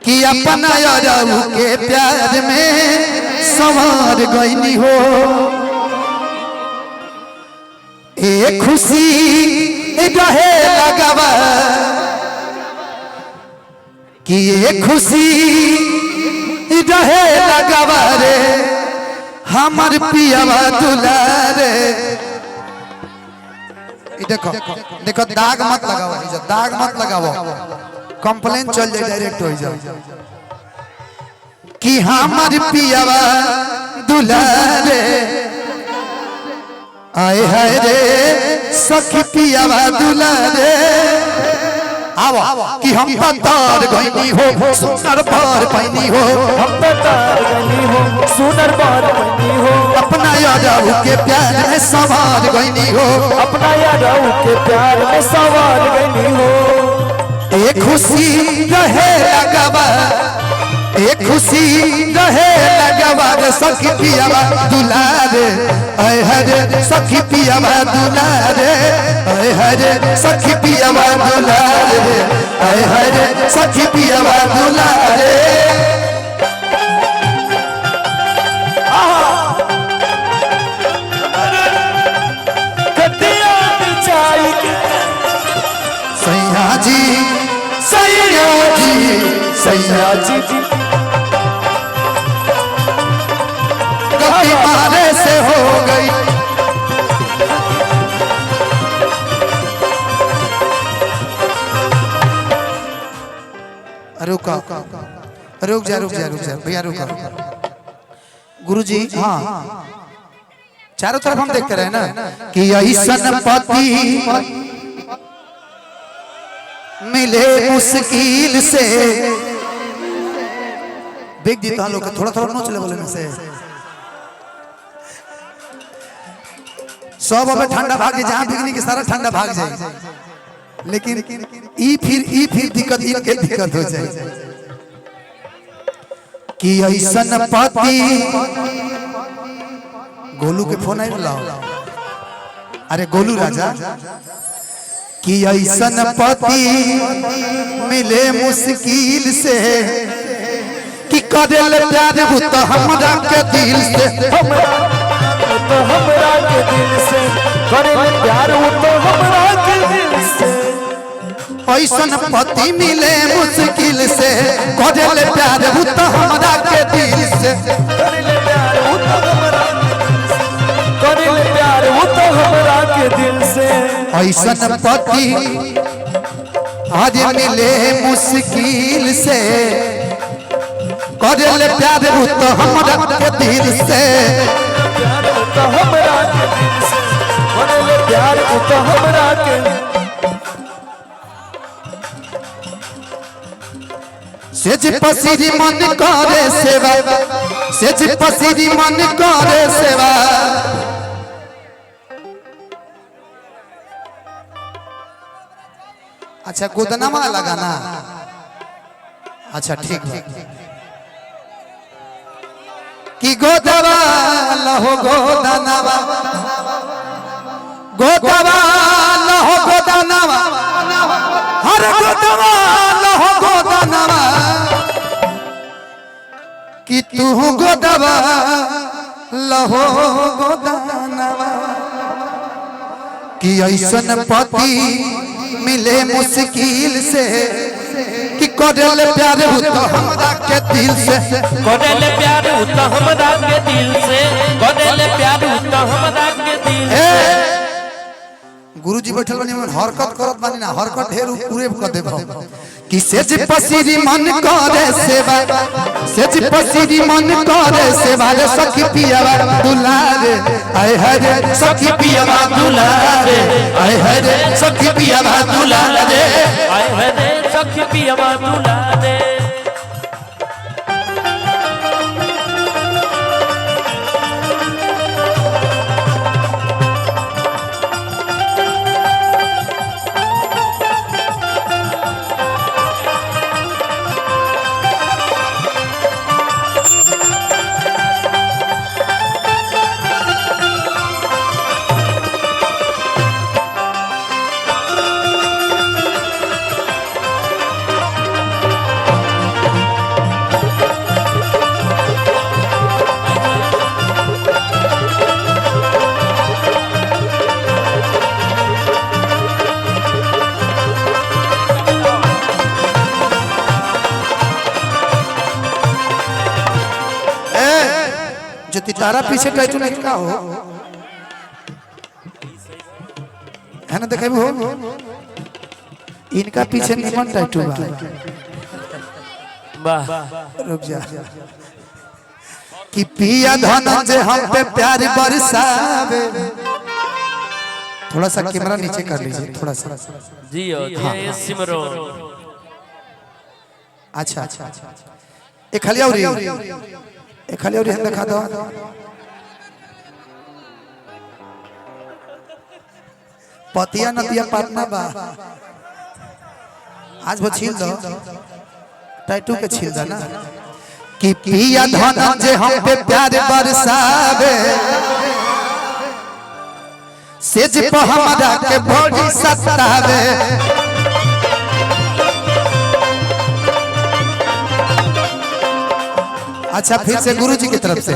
कि अपना यारू के प्यार में संवार गईनी हो। ए खुशी रहे लगवा कि ये खुशी रहे लगवा रे हमर पियावा दुलारे। देखो देखो दाग मत लगाओ, दाग मत लगाओ, कंप्लेन चल जाए डायरेक्ट हो जाओ कि हमर पियावा दुलारे। आए हाय रे सखी पियावा दुलारे। आओ कि हम तार गईनी हो सुनर बार पैनी हो, हम तार गईनी हो सुनर बार पैनी हो। अपना यारू के प्यार में सवार गईनी हो, अपना यारू के प्यार में सवार गईनी हो। एक खुशी रहे लगवा, एक खुशी रहे लगवा रे सखी पियावा दुलारे। आए हरे सखी पियावा दुलारे, आए हरे सखी पियावा दुलारे, आए हरे सखी पियावा दुलारे। सैया जी सैया जी सैया जी गलती मारे से हो गई। रुका रुक जा रुक जा रुक जा भैया रुका। गुरुजी हाँ चारों तरफ हम देखते रहे ना कि ऐसन पति मिले मुश्किल से। देख देता लोग थोड़ा थोड़ा नोच ले बोले में से सब अब ठंडा भाग जाए, जहां बिकनी के सारा ठंडा भाग जाए, लेकिन ई फिर दिक्कत इनके दिक्कत हो जाए कि ऐसन पति। गोलू के फोन आई बुलाओ, अरे गोलू राजा कि ऐसन पति मिले मुश्किल से कि करेल प्यार तो हमरा के दिल से, तो हमरा के दिल से करेल प्यार तो हमरा के दिल से। ऐसन पति मिले मुश्किल से करेल प्यार तो हमरा के दिल से, करेल प्यार तो हमरा करेल प्यार तो हमरा के दिल से। ऐसन पति आज मिले मुश्किल से करेल प्यार तो हमरा के दिल से, प्यार तो हमरा के दिल से करेल प्यार तो हमरा के। सेज पसीरी मन करे सेवा, सेज पसीरी मन करे सेवा। अच्छा गोदनामा लगाना, अच्छा ठीक है कि गोदवा लहो गोदनावा, गोदवा लहो गोदनावा, हर गोदवा लहो गोदनावा कि तू गोदवा लहो गोदनावा। कि ऐसन पति मिले मुश्किल से कि करेल प्यार तो हमरा के दिल से, करेल प्यार तो हमरा के दिल से, करेल प्यार तो हमरा के दिल से। गुरुजी बैठल बनी मन हरकत करत बानी ना, हरकत ढेर पूरे कर देबो कि सेज पसीरी मन करे सेवा, सेज पसीरी मन करे सेवा रे सखी पियावा दुलारे। आए हरे सखी पियावा दुलारे, आए हरे सखी पियावा दुलारे, आए हरे सखी पियावा दुलारे। ज्योति तारा पीछे टैटू नहीं का हो है ना देखे हो इनका पीछे निमन टैटू वाह रुक जा कि पिया धनंजय हम पे प्यार बरसावे थोड़ा सा कैमरा नीचे कर लीजिए थोड़ा सा जियो जय सिमरो अच्छा एक खाली और हम दिखा दो पतिया नतिया पाटना बा आज वो छील दो टैटू के छील दो ना कि पिया धनंजय हम पे प्यार बरसावे सेज पे हमरा के बॉडी सतावे अच्छा फिर से गुरुजी की तरफ से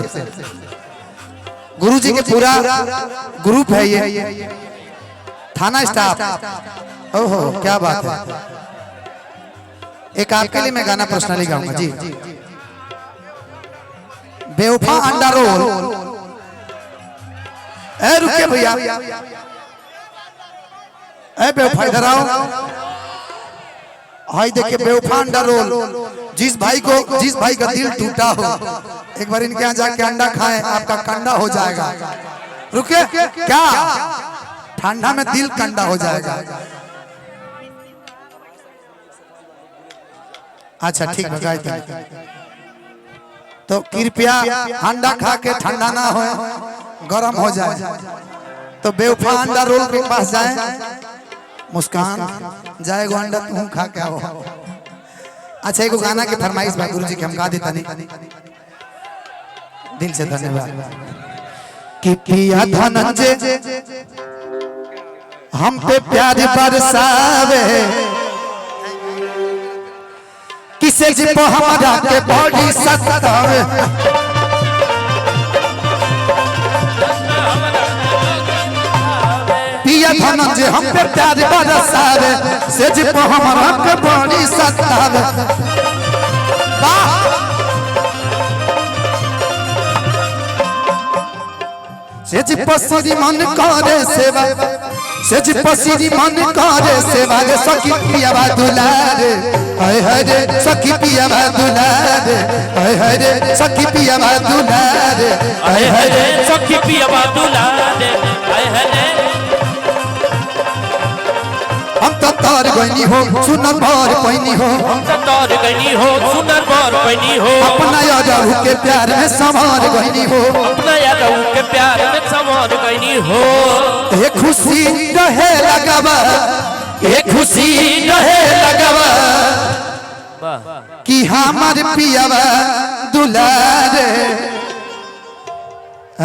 गुरुजी के पूरा ग्रुप है ये थाना स्टाफ ओहो क्या बात है एक आपके लिए मैं गाना पर्सनली गाऊंगा जी बेवफा अंडा रोल ए रुके भैया ए बेवफा इधर आओ हाय देखिए बेवफा अंडा रोल जिस भाई का दिल टूटा हो एक बार इनके यहाँ जाके अंडा खाएं आपका कंडा हो जाएगा रुके क्या ठंडा में दिल कंडा हो जाएगा अच्छा ठीक है गाय तो कृपया अंडा खा के ठंडा ना हो गरम हो जाए तो बेवफा अंडा रोल के पास जाए मुस्कान जाएगा अंडा तू खा के आओ अच्छा एक गाना के फरमाइश भाई गुरुजी के हम गा देता नहीं दिल से धन्यवाद कि पिया धनंजय हम पे प्यार बरसावे किसे जिपो हमारा के बॉडी सतावे पिया धनंजय हम पे प्यार बरसावे से जिपो हमारा के बॉडी सतावे से जिपसरी मन करे सेवा से जिपसरी मन करे सेवा रे सखी पिया दुलारे हाय हाय रे सखी पिया दुलारे हाय हाय रे सखी पिया दुलारे हाय हाय रे सखी पिया दुलारे हाय हाय रे हम तो तार गईनी हो सुनर भर पैनी हो हम तो तार गईनी हो सुनर भर पैनी हो अपना यादव के प्यार में संवार गईनी हो अपना यादव के प्यार में संवार गईनी हो ये खुशी रहे लगावा ये खुशी रहे लगावा कि हमार पियावा दुलारे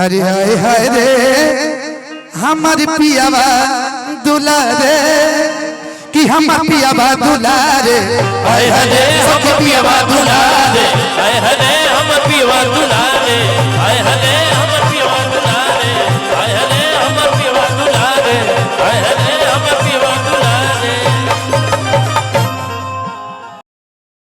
अरे हाय हाय रे हमार पियावा दुलारे कि हम पियावा दुलारे हाय हाय रे हम पियावा दुलारे हाय हाय रे हम पियावा दुलारे